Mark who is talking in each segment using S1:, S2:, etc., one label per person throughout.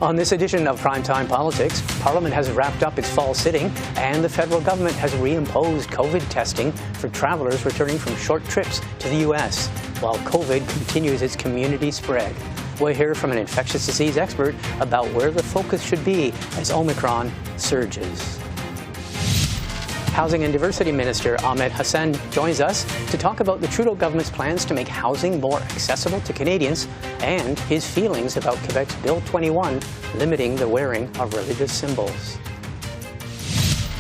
S1: On this edition of Primetime Politics, Parliament has wrapped up its fall sitting and the federal government has reimposed COVID testing for travellers returning from short trips to the U.S., while COVID continues its community spread. We'll hear from an infectious disease expert about where the focus should be as OMICRON surges. Housing and Diversity Minister Ahmed Hassan joins us to talk about the Trudeau government's plans to make housing more accessible to Canadians and his feelings about Quebec's Bill 21 limiting the wearing of religious symbols.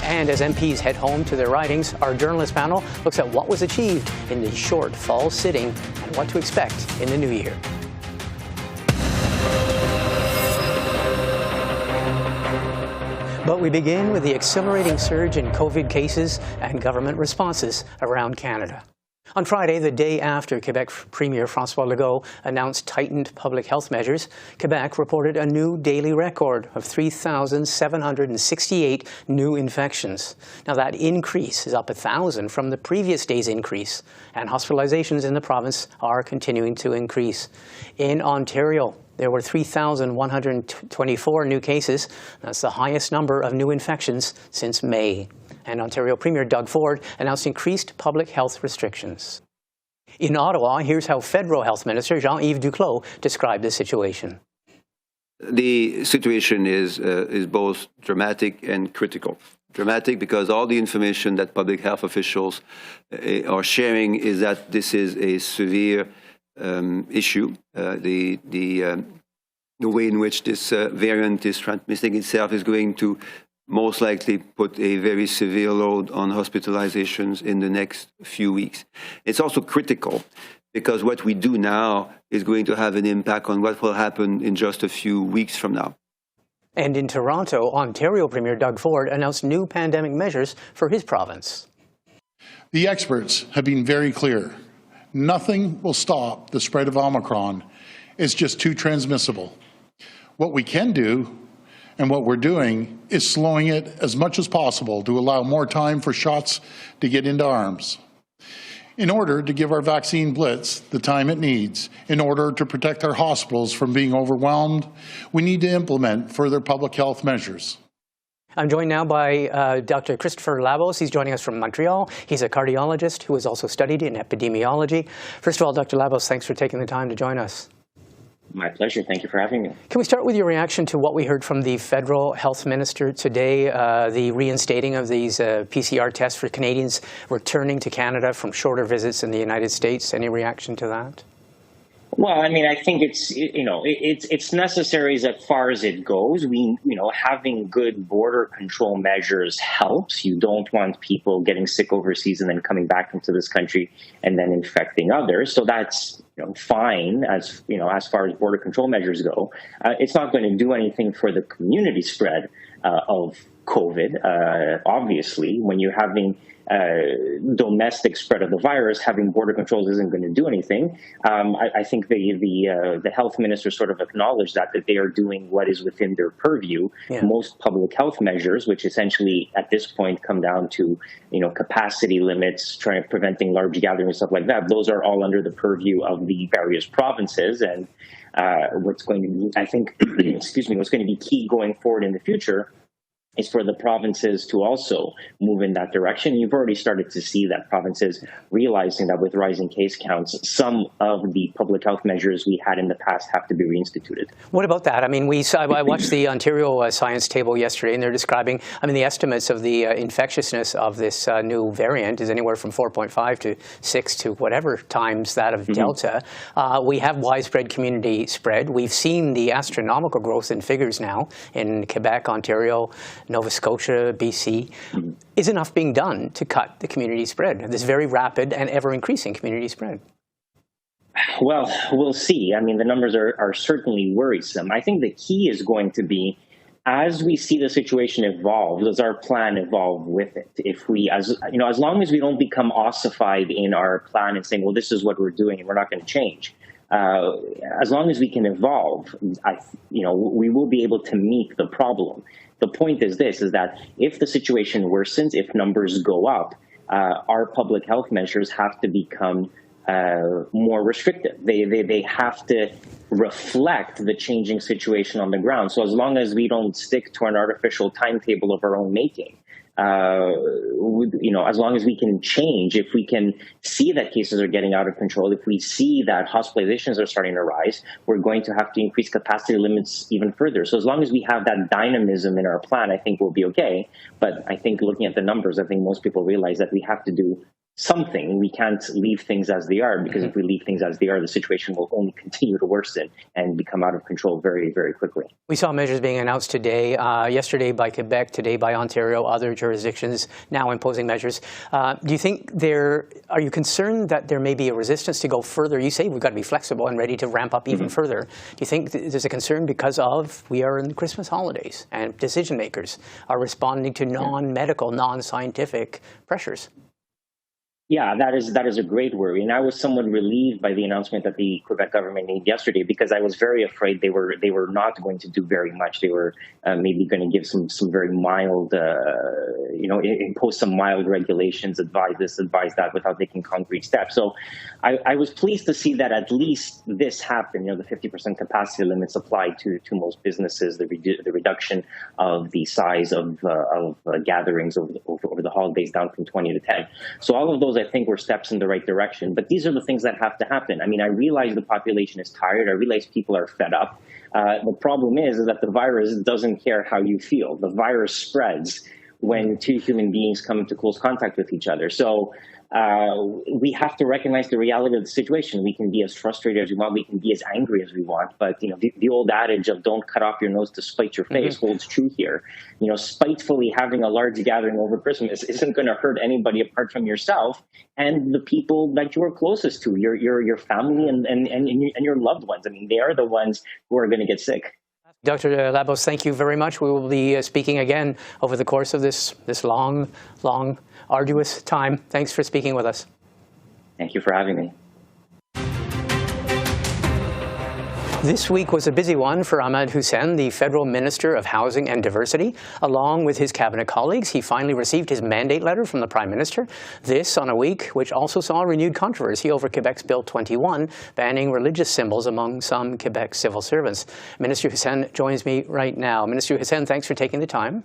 S1: And as MPs head home to their ridings, our journalist panel looks at what was achieved in the short fall sitting and what to expect in the new year. But we begin with the accelerating surge in COVID cases and government responses around Canada. On Friday, the day after Quebec Premier François Legault announced tightened public health measures, Quebec reported a new daily record of 3,768 new infections. Now that increase is up 1,000 from the previous day's increase, and hospitalizations in the province are continuing to increase. In Ontario, there were 3,124 new cases. That's the highest number of new infections since May. And Ontario Premier Doug Ford announced increased public health restrictions. In Ottawa, here's how Federal Health Minister Jean-Yves Duclos described the situation.
S2: The situation is both dramatic and critical. Dramatic because all the information that public health officials are sharing is that this is a severe issue. The way in which this variant is transmitting itself is going to most likely put a very severe load on hospitalizations in the next few weeks. It's also critical because what we do now is going to have an impact on what will happen in just a few weeks from now.
S1: And in Toronto, Ontario Premier Doug Ford announced new pandemic measures for his province.
S3: The experts have been very clear. Nothing will stop the spread of Omicron. It's just too transmissible. What we can do and what we're doing is slowing it as much as possible to allow more time for shots to get into arms. In order to give our vaccine blitz the time it needs, in order to protect our hospitals from being overwhelmed, we need to implement further public health measures.
S1: I'm joined now by Dr. Christopher Labos. He's joining us from Montreal. He's a cardiologist who has also studied in epidemiology. First of all, Dr. Labos, thanks for taking the time to join us.
S4: My pleasure. Thank you for having me.
S1: Can we start with your reaction to what we heard from the federal health minister today, the reinstating of these PCR tests for Canadians returning to Canada from shorter visits in the United States? Any reaction to that?
S4: Well, I mean, I think it's necessary as far as it goes. Having good border control measures helps. You don't want people getting sick overseas and then coming back into this country and then infecting others. So that's fine as far as border control measures go. It's not going to do anything for the community spread of COVID. Obviously, when you're having domestic spread of the virus, having border controls isn't going to do anything. I think the health minister sort of acknowledged that they are doing what is within their purview. Yeah. Most public health measures, which essentially at this point come down to capacity limits, preventing large gatherings, stuff like that. Those are all under the purview of the various provinces. And what's going to be, I think, what's going to be key going forward in the future is for the provinces to also move in that direction. You've already started to see that provinces realizing that with rising case counts, some of the public health measures we had in the past have to be reinstituted.
S1: What about that? I mean, I watched the Ontario Science Table yesterday, and they're describing, the estimates of the infectiousness of this new variant is anywhere from 4.5 to 6 to whatever times that of Delta. We have widespread community spread. We've seen the astronomical growth in figures now in Quebec, Ontario, Nova Scotia, BC. Is enough being done to cut the community spread, this very rapid and ever-increasing community spread?
S4: Well, we'll see. I mean, the numbers are certainly worrisome. I think the key is going to be, as we see the situation evolve, does our plan evolve with it? If we, as long as we don't become ossified in our plan and saying, well, this is what we're doing and we're not going to change. As long as we can evolve, we will be able to meet the problem. The point is that if the situation worsens, if numbers go up, our public health measures have to become more restrictive. They have to reflect the changing situation on the ground. So as long as we don't stick to an artificial timetable of our own making, as long as we can change, if we can see that cases are getting out of control, if we see that hospitalizations are starting to rise, we're going to have to increase capacity limits even further. So as long as we have that dynamism in our plan, I think we'll be okay. But I think looking at the numbers, I think most people realize that we have to do something. We can't leave things as they are, because if we leave things as they are, the situation will only continue to worsen and become out of control very, very quickly.
S1: We saw measures being announced today, yesterday by Quebec, today by Ontario, other jurisdictions now imposing measures. Do you think are you concerned that there may be a resistance to go further? You say we've got to be flexible and ready to ramp up even further. Do you think there's a concern because we are in the Christmas holidays and decision makers are responding to non-medical, non-scientific pressures?
S4: Yeah, that is a great worry, and I was somewhat relieved by the announcement that the Quebec government made yesterday, because I was very afraid they were not going to do very much. They were maybe going to give some very mild, impose some mild regulations, advise this, advise that, without taking concrete steps. So I was pleased to see that at least this happened. The 50% capacity limits applied to most businesses, the reduction of the size of gatherings over the holidays down from 20 to 10. So all of those, I think, were steps in the right direction. But these are the things that have to happen. I mean, I realize the population is tired. I realize people are fed up. The problem is that the virus doesn't care how you feel. The virus spreads when two human beings come into close contact with each other. So we have to recognize the reality of the situation. We can be as frustrated as we want. We can be as angry as we want. But the old adage of "don't cut off your nose to spite your face" holds true here. Spitefully having a large gathering over Christmas isn't going to hurt anybody apart from yourself and the people that you are closest to, your family and your loved ones. I mean, they are the ones who are going to get sick.
S1: Dr. Labos, thank you very much. We will be speaking again over the course of this long, arduous time. Thanks for speaking with us.
S4: Thank you for having me.
S1: This week was a busy one for Ahmed Hussein, the Federal Minister of Housing and Diversity. Along with his cabinet colleagues, he finally received his mandate letter from the Prime Minister. This on a week which also saw renewed controversy over Quebec's Bill 21, banning religious symbols among some Quebec civil servants. Minister Hussein joins me right now. Minister Hussein, thanks for taking the time.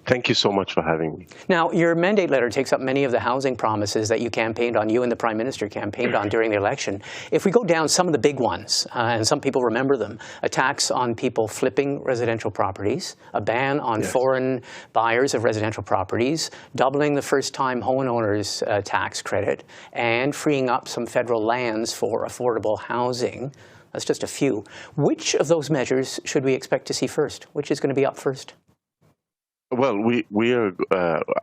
S5: Thank you so much for having me.
S1: Now, your mandate letter takes up many of the housing promises that you campaigned on, you and the Prime Minister campaigned on during the election. If we go down some of the big ones, and some people remember them, a tax on people flipping residential properties, a ban on foreign buyers of residential properties, doubling the first-time homeowners tax credit, and freeing up some federal lands for affordable housing. That's just a few. Which of those measures should we expect to see first? Which is going to be up first?
S5: Well,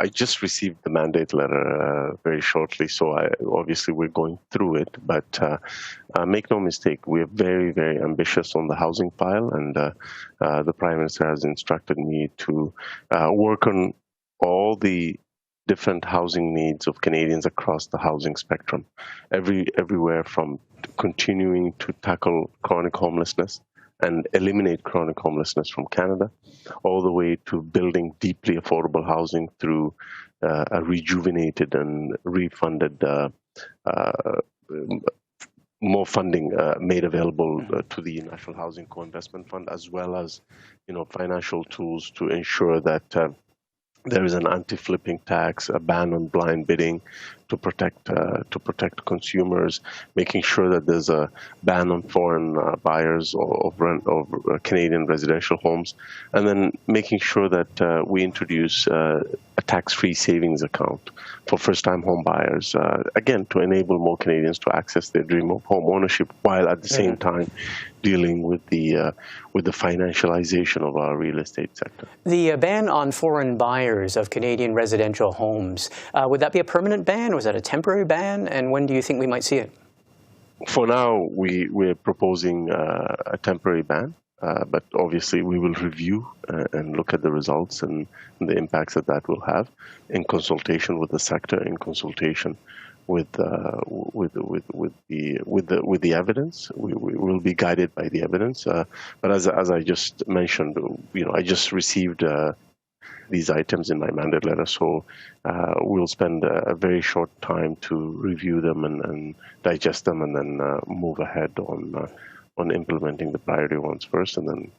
S5: I just received the mandate letter very shortly, so obviously we're going through it. But make no mistake, we are very, very ambitious on the housing file, and the Prime Minister has instructed me to work on all the different housing needs of Canadians across the housing spectrum, everywhere from continuing to tackle chronic homelessness and eliminate chronic homelessness from Canada, all the way to building deeply affordable housing through a rejuvenated and refunded, more funding made available to the National Housing Co-Investment Fund, as well as financial tools to ensure that there is an anti-flipping tax, a ban on blind bidding to protect consumers, making sure that there's a ban on foreign buyers of Canadian residential homes, and then making sure that we introduce a tax-free savings account for first-time home buyers, again, to enable more Canadians to access their dream of home ownership, while at the same time dealing with the financialization of our real estate sector.
S1: The ban on foreign buyers of Canadian residential homes, would that be a permanent ban? Was that a temporary ban? And when do you think we might see it?
S5: For now, we're proposing a temporary ban, but obviously we will review and look at the results and the impacts that will have in consultation with the sector, in consultation with the evidence. We will be guided by the evidence. But as I just mentioned, I just received these items in my mandate letter. So we'll spend a very short time to review them and digest them, and then move ahead on implementing the priority ones first, and then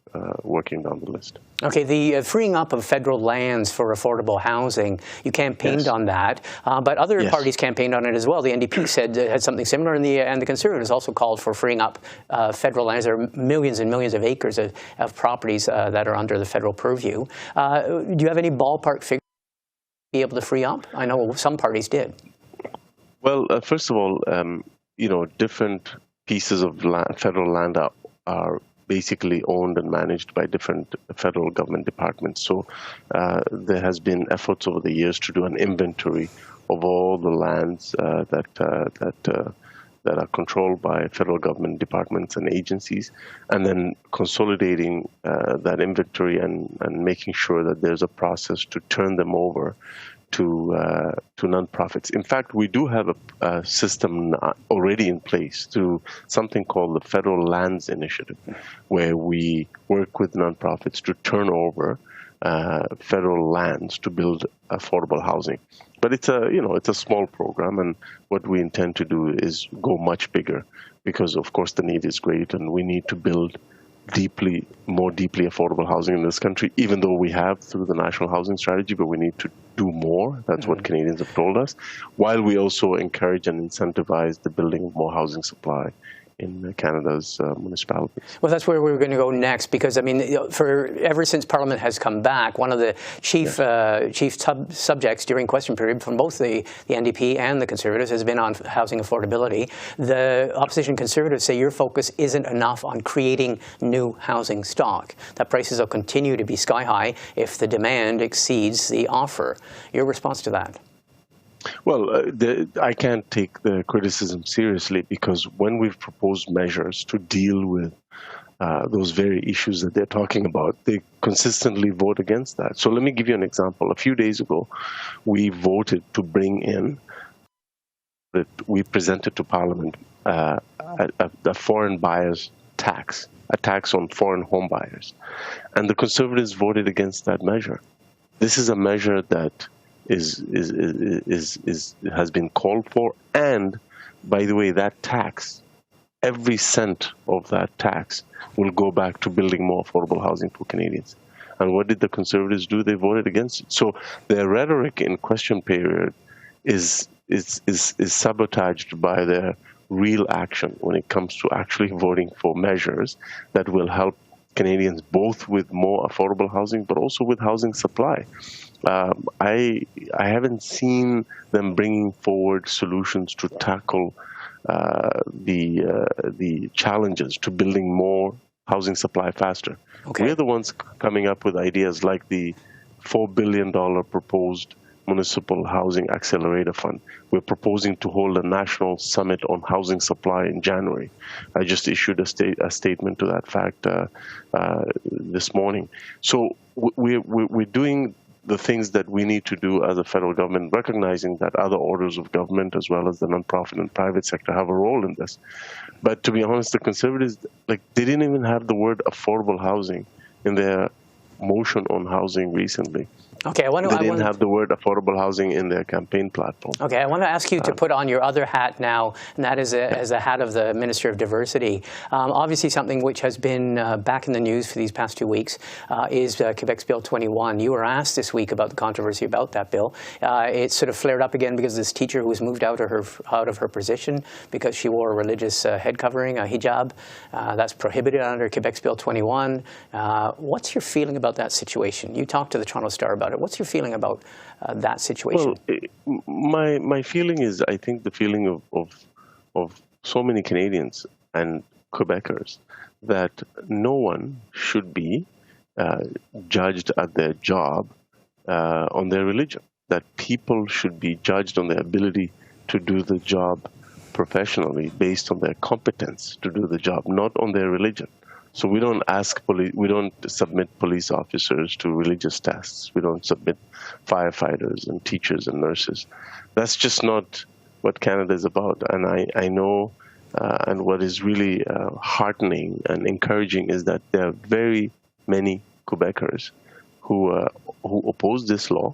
S5: working down the list.
S1: Okay, the freeing up of federal lands for affordable housing, you campaigned on that, but other parties campaigned on it as well. The NDP said had something similar, and the Conservatives also called for freeing up federal lands. There are millions and millions of acres of properties that are under the federal purview. Do you have any ballpark figure to be able to free up? I know some parties did.
S5: Well, first of all, different pieces of federal land are basically owned and managed by different federal government departments. So there has been efforts over the years to do an inventory of all the lands that are controlled by federal government departments and agencies, and then consolidating that inventory and making sure that there's a process to turn them over to nonprofits. In fact, we do have a system already in place through something called the Federal Lands Initiative, where we work with nonprofits to turn over federal lands to build affordable housing. But it's a small program, and what we intend to do is go much bigger, because of course the need is great, and we need to build more deeply affordable housing in this country, even though we have through the National Housing Strategy, but we need to do more. That's what Canadians have told us, while we also encourage and incentivize the building of more housing supply in Canada's municipalities.
S1: Well, that's where we were going to go next, because I mean, ever since Parliament has come back, one of the chief subjects during question period from both the NDP and the Conservatives has been on housing affordability. The opposition Conservatives say your focus isn't enough on creating new housing stock, that prices will continue to be sky high if the demand exceeds the offer. Your response to that?
S5: Well, I can't take the criticism seriously, because when we've proposed measures to deal with those very issues that they're talking about, they consistently vote against that. So let me give you an example. A few days ago, we voted to bring in, that we presented to Parliament a foreign buyers tax, a tax on foreign home buyers. And the Conservatives voted against that measure. This is a measure that has been called for, and by the way, that tax, every cent of that tax will go back to building more affordable housing for Canadians. And what did the Conservatives do? They voted against it. So their rhetoric in question period is sabotaged by their real action when it comes to actually voting for measures that will help Canadians both with more affordable housing, but also with housing supply. I haven't seen them bringing forward solutions to tackle the challenges to building more housing supply faster. Okay. We're the ones coming up with ideas like the $4 billion proposed Municipal Housing Accelerator Fund. We're proposing to hold a national summit on housing supply in January. I just issued a statement to that fact this morning. So we're doing the things that we need to do as a federal government, recognizing that other orders of government as well as the nonprofit and private sector have a role in this. But to be honest, the Conservatives, they didn't even have the word affordable housing in their motion on housing recently. Okay, they didn't have the word affordable housing in their campaign platform.
S1: Okay, I want to ask you to put on your other hat now, and that is as a hat of the Minister of Diversity. Obviously, something which has been back in the news for these past 2 weeks is Quebec's Bill 21. You were asked this week about the controversy about that bill. It sort of flared up again because this teacher who was moved out of her position because she wore a religious head covering, a hijab. That's prohibited under Quebec's Bill 21. What's your feeling about that situation? You talked to the Toronto Star about it. What's your feeling about that situation?
S5: Well, my feeling is, I think the feeling of so many Canadians and Quebecers, that no one should be judged at their job on their religion, that people should be judged on their ability to do the job professionally based on their competence to do the job, not on their religion. So we don't submit police officers to religious tests. We don't submit firefighters and teachers and nurses. That's just not what Canada is about. And I know, and what is really heartening and encouraging is that there are very many Quebecers who oppose this law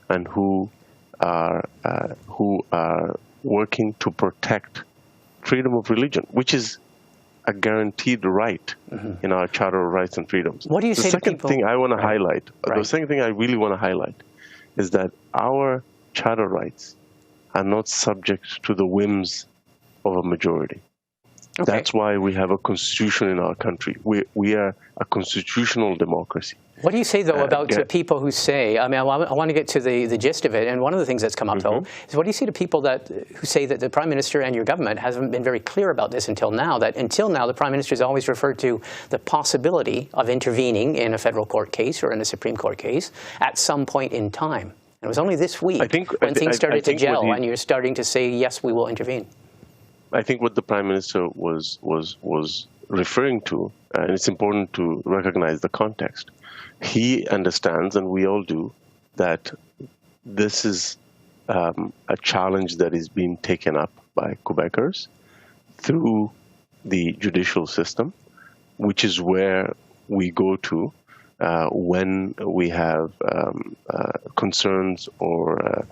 S5: and who are working to protect freedom of religion, which is a guaranteed right in our Charter of Rights and Freedoms.
S1: What do you say to people?
S5: The second thing I want to highlight,
S1: Right.
S5: the second thing I really want to highlight is that our charter rights are not subject to the whims of a majority.
S1: Okay.
S5: That's why we have a constitution in our country. We are a constitutional democracy.
S1: What do you say, though, about people who say, I mean, I want to get to the gist of it, and one of the things that's come up, though, is what do you say to people who say that the Prime Minister and your government hasn't been very clear about this until now, that until now the Prime Minister has always referred to the possibility of intervening in a federal court case or in a Supreme Court case at some point in time. And it was only this week when things started to gel and you're starting to say, yes, we will intervene.
S5: I think what the Prime Minister was referring to, and it's important to recognize the context, he understands, and we all do, that this is a challenge that is being taken up by Quebecers through the judicial system, which is where we go to when we have concerns or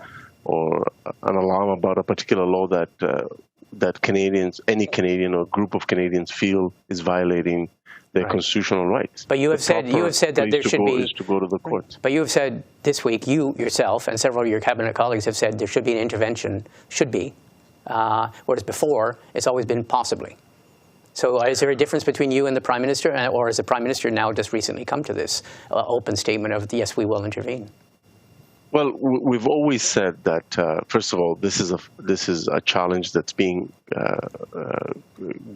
S5: an alarm about a particular law that Canadians, any Canadian or group of Canadians, feel is violating their constitutional rights.
S1: But you have said that there should be
S5: to go to the courts.
S1: But you have said this week, you yourself and several of your cabinet colleagues have said there should be an intervention. Should be, whereas before it's always been possibly. So is there a difference between you and the Prime Minister, or has the Prime Minister now just recently come to this open statement of yes, we will intervene?
S5: Well, we've always said that, first of all, this is a challenge that's being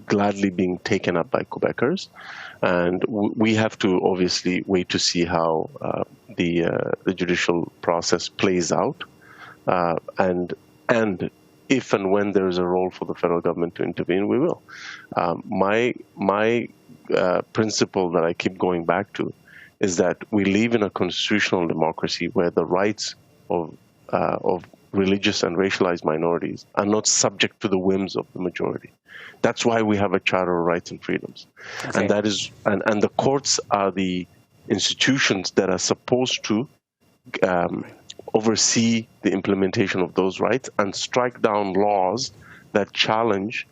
S5: gladly being taken up by Quebecers, and we have to obviously wait to see how the judicial process plays out, and if and when there is a role for the federal government to intervene, we will. My principle that I keep going back to is that we live in a constitutional democracy where the rights of religious and racialized minorities are not subject to the whims of the majority. That's why we have a Charter of Rights and Freedoms,
S1: Okay.
S5: and that is, and the courts are the institutions that are supposed to oversee the implementation of those rights and strike down laws that challenge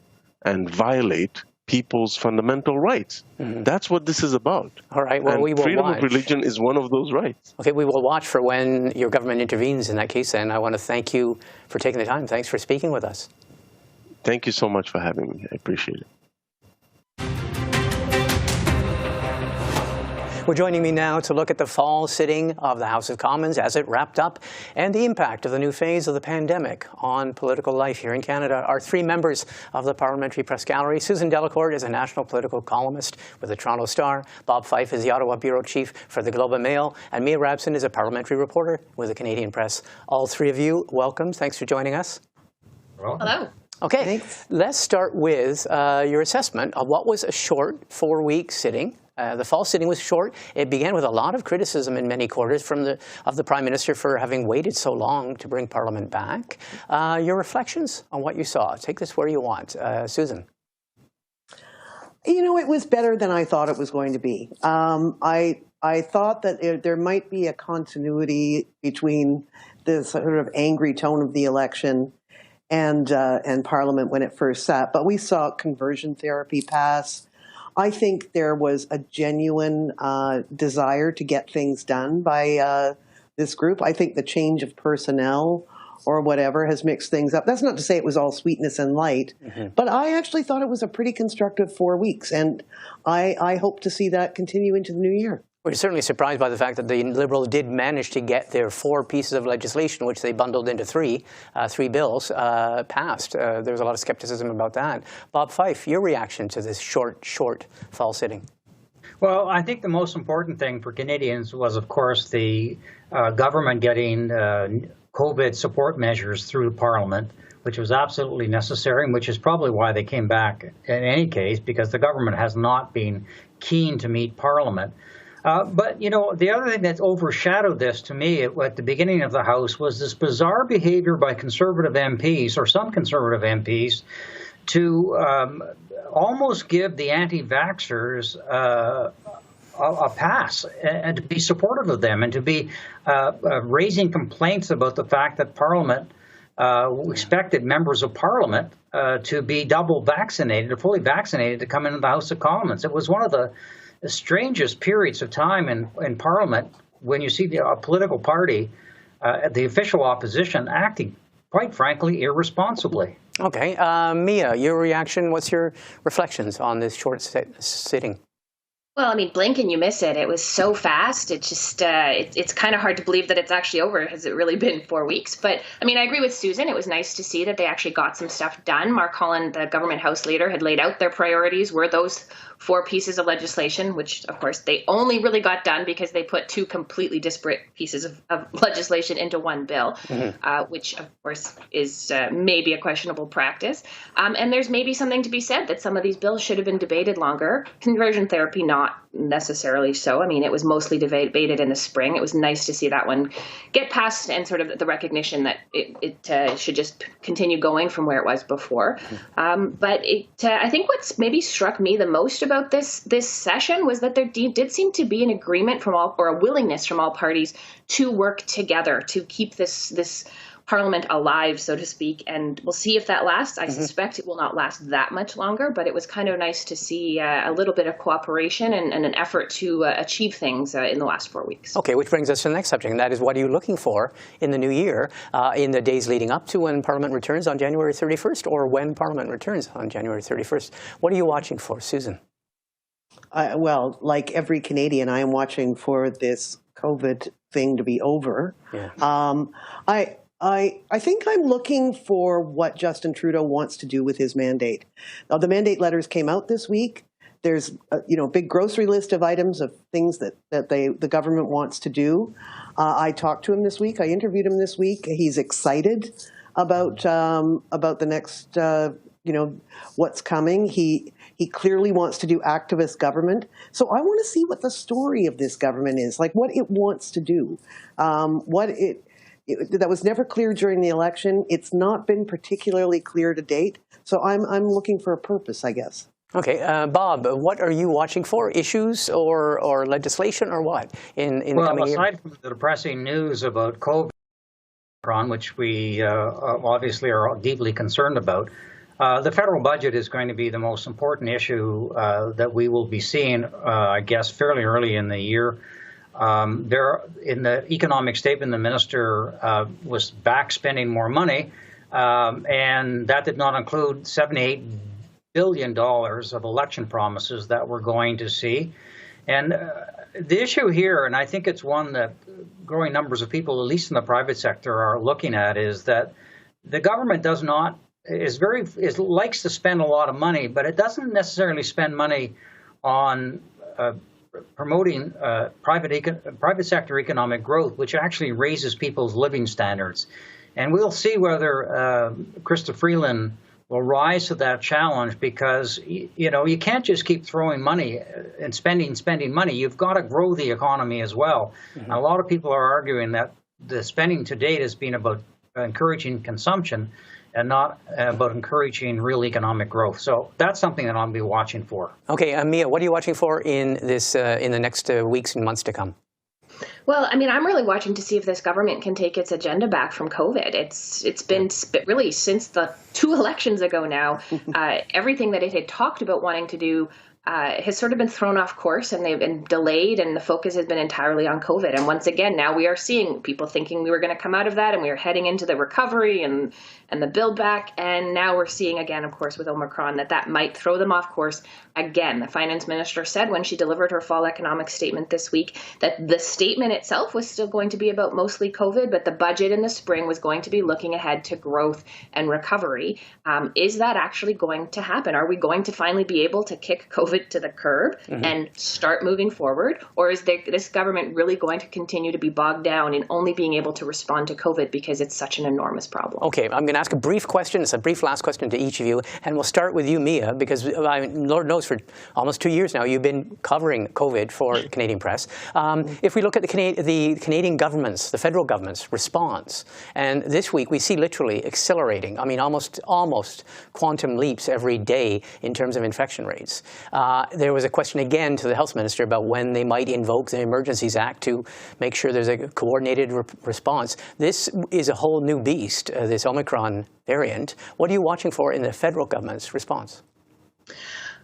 S5: and violate people's fundamental rights. That's what this is about.
S1: All right, well,
S5: and
S1: we will
S5: freedom
S1: watch.
S5: of religion is one of those rights.
S1: Okay, we will watch for when your government intervenes in that case, and I want to thank you for taking the time. Thanks for speaking with us.
S5: Thank you so much for having me. I appreciate it.
S1: Well, joining me now to look at the fall sitting of the House of Commons as it wrapped up and the impact of the new phase of the pandemic on political life here in Canada are three members of the Parliamentary Press Gallery. Susan Delacourt is a national political columnist with the Toronto Star. Bob Fife is the Ottawa Bureau Chief for the Globe and Mail. And Mia Rabson is a parliamentary reporter with the Canadian Press. All three of you, welcome. Thanks for joining us.
S6: Hello.
S1: Okay, let's start with your assessment of what was a short 4-week sitting. The fall sitting was short. It began with a lot of criticism in many quarters of the Prime Minister for having waited so long to bring Parliament back. Your reflections on what you saw. Take this where you want. Susan.
S6: You know, it was better than I thought it was going to be. I thought that there might be a continuity between the sort of angry tone of the election and Parliament when it first sat. But we saw conversion therapy pass. I think there was a genuine desire to get things done by this group. I think the change of personnel or whatever has mixed things up. That's not to say it was all sweetness and light, but I actually thought it was a pretty constructive 4 weeks, and I hope to see that continue into the new year.
S1: We're certainly surprised by the fact that the Liberals did manage to get their 4 pieces of legislation, which they bundled into three bills, passed. There was a lot of skepticism about that. Bob Fife, your reaction to this short fall sitting?
S7: Well, I think the most important thing for Canadians was, of course, the government getting COVID support measures through Parliament, which was absolutely necessary, and which is probably why they came back in any case, because the government has not been keen to meet Parliament. But, you know, the other thing that overshadowed this to me at the beginning of the House was this bizarre behavior by Conservative MPs, or some Conservative MPs, to almost give the anti-vaxxers a pass and to be supportive of them and to be raising complaints about the fact that Parliament expected members of Parliament to be double vaccinated or fully vaccinated to come into the House of Commons. It was one of the strangest periods of time in Parliament when you see a political party, the official opposition, acting, quite frankly, irresponsibly.
S1: Okay. Mia, your reaction, what's your reflections on this short sitting?
S8: Well, I mean, blink and you miss it. It was so fast. It just, it's kind of hard to believe that it's actually over. Has it really been 4 weeks? But I mean, I agree with Susan. It was nice to see that they actually got some stuff done. Mark Holland, the government House leader, had laid out their priorities, were those 4 pieces of legislation, which of course they only really got done because they put 2 completely disparate pieces of legislation into one bill, which of course is maybe a questionable practice. And there's maybe something to be said that some of these bills should have been debated longer. Conversion therapy, not necessarily so. I mean, it was mostly debated in the spring. It was nice to see that one get passed and sort of the recognition that it should just continue going from where it was before. But I think what's maybe struck me the most about this session was that there did seem to be an agreement from all, or a willingness from all parties to work together to keep this Parliament alive, so to speak, and we'll see if that lasts. I suspect it will not last that much longer, but it was kind of nice to see a little bit of cooperation and an effort to achieve things in the last 4 weeks.
S1: Okay, which brings us to the next subject, and that is, what are you looking for in the new year, in the days leading up to when Parliament returns on January 31st, or when Parliament returns on January 31st? What are you watching for, Susan?
S6: Well, like every Canadian, I am watching for this COVID thing to be over.
S1: Yeah.
S6: I think I'm looking for what Justin Trudeau wants to do with his mandate. Now, the mandate letters came out this week. There's a big grocery list of items of things that the government wants to do. I talked to him this week. I interviewed him this week. He's excited about the next what's coming. He clearly wants to do activist government. So I want to see what the story of this government is, like what it wants to do, that was never clear during the election. It's not been particularly clear to date. So I'm looking for a purpose, I guess. Okay,
S1: Bob, what are you watching for? Issues or legislation or what in the coming year?
S7: Well, aside from the depressing news about COVID, which we obviously are deeply concerned about, the federal budget is going to be the most important issue that we will be seeing, I guess, fairly early in the year. In the economic statement, the minister was back spending more money, and that did not include $78 billion of election promises that we're going to see. And the issue here, and I think it's one that growing numbers of people, at least in the private sector, are looking at, is that the government likes to spend a lot of money, but it doesn't necessarily spend money on promoting private sector economic growth, which actually raises people's living standards. And we'll see whether Krista Freeland will rise to that challenge, because you can't just keep throwing money and spending money. You've got to grow the economy as well. Mm-hmm. A lot of people are arguing that the spending to date has been about encouraging consumption and not about encouraging real economic growth. So that's something that I'll be watching for. Okay,
S1: Mia, what are you watching for in the next weeks and months to come?
S8: Well, I mean, I'm really watching to see if this government can take its agenda back from COVID. It's been really since the 2 elections ago now, everything that it had talked about wanting to do has sort of been thrown off course, and they've been delayed, and the focus has been entirely on COVID. And once again, now we are seeing people thinking we were going to come out of that and we are heading into the recovery and the build back. And now we're seeing again, of course, with Omicron, that might throw them off course again. The finance minister said when she delivered her fall economic statement this week that the statement itself was still going to be about mostly COVID, but the budget in the spring was going to be looking ahead to growth and recovery. Is that actually going to happen? Are we going to finally be able to kick COVID to the curb and start moving forward? Or is this government really going to continue to be bogged down in only being able to respond to COVID because it's such an enormous problem?
S1: Okay, I'm going to ask a brief question. It's a brief last question to each of you. And we'll start with you, Mia, because Lord knows for almost 2 years now you've been covering COVID for the Canadian press. If we look at the Canadian government's, the federal government's response, and this week we see literally accelerating, I mean almost quantum leaps every day in terms of infection rates. There was a question again to the Health Minister about when they might invoke the Emergencies Act to make sure there's a coordinated response. This is a whole new beast, this Omicron variant. What are you watching for in the federal government's response?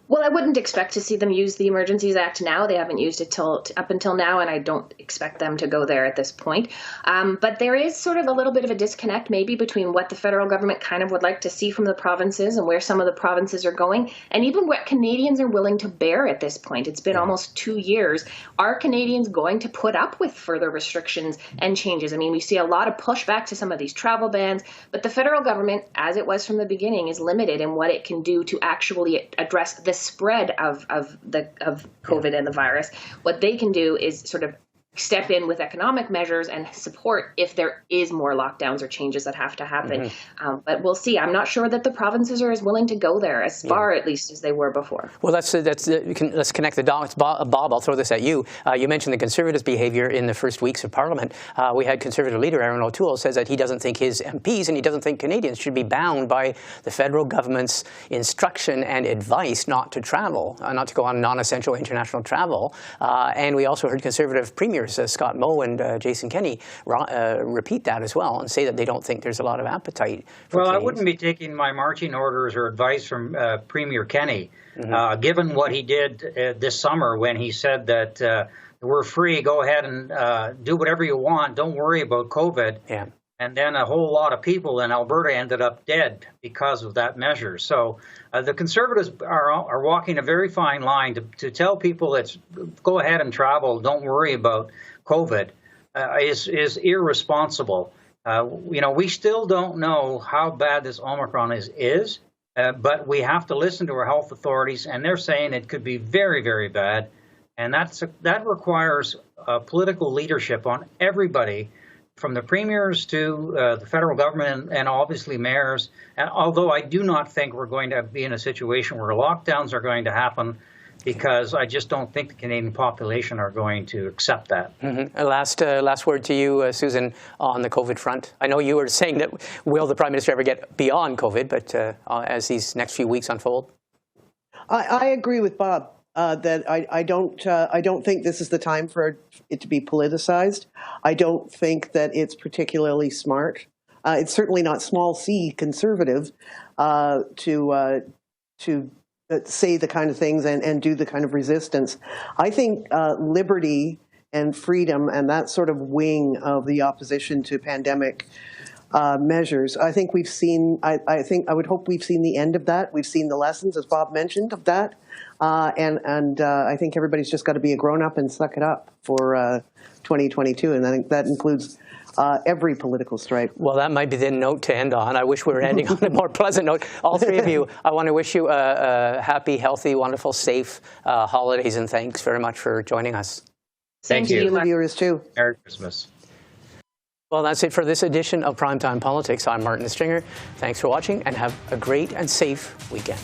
S8: Well, I wouldn't expect to see them use the Emergencies Act now. They haven't used it up until now, and I don't expect them to go there at this point. But there is sort of a little bit of a disconnect maybe between what the federal government kind of would like to see from the provinces and where some of the provinces are going, and even what Canadians are willing to bear at this point. It's been almost 2 years. Are Canadians going to put up with further restrictions and changes? I mean, we see a lot of pushback to some of these travel bans, but the federal government, as it was from the beginning, is limited in what it can do to actually address the spread of COVID and the virus. What they can do is sort of step in with economic measures and support if there is more lockdowns or changes that have to happen. But we'll see. I'm not sure that the provinces are as willing to go there as far, at least, as they were before.
S1: Well, let's connect the dots. Bob, I'll throw this at you. You mentioned the Conservatives' behaviour in the first weeks of Parliament. We had Conservative leader Aaron O'Toole says that he doesn't think his MPs and he doesn't think Canadians should be bound by the federal government's instruction and advice not to travel, not to go on non-essential international travel. And we also heard Conservative Premier Scott Moe and Jason Kenney repeat that as well and say that they don't think there's a lot of appetite for
S7: Well,
S1: Canadians.
S7: I wouldn't be taking my marching orders or advice from Premier Kenney, given what he did this summer when he said that we're free, go ahead and do whatever you want, don't worry about COVID.
S1: Yeah.
S7: And then a whole lot of people in Alberta ended up dead because of that measure. So the Conservatives are walking a very fine line to tell people that go ahead and travel, don't worry about COVID, is irresponsible. We still don't know how bad this Omicron is, but we have to listen to our health authorities, and they're saying it could be very, very bad. And that requires political leadership on everybody, from the premiers to the federal government and obviously mayors. And although I do not think we're going to be in a situation where lockdowns are going to happen, because I just don't think the Canadian population are going to accept that.
S1: Last word to you, Susan, on the COVID front. I know you were saying that will the Prime Minister ever get beyond COVID, but as these next few weeks unfold?
S6: I agree with Bob. That I don't think this is the time for it to be politicized. I don't think that it's particularly smart. It's certainly not small c conservative to say the kind of things and do the kind of resistance. I think liberty and freedom and that sort of wing of the opposition to pandemic measures. I think we've seen. I would hope we've seen the end of that. We've seen the lessons, as Bob mentioned, of that, and I think everybody's just got to be a grown-up and suck it up for 2022, and I think that includes every political stripe.
S1: Well, that might be the note to end on. I wish we were ending on a more pleasant note. All three of you, I want to wish you a happy, healthy, wonderful, safe holidays, and thanks very much for joining us.
S7: Thank you.
S6: The viewers too.
S7: Merry Christmas.
S1: Well, that's it for this edition of Primetime Politics. I'm Martin Stringer. Thanks for watching, and have a great and safe weekend.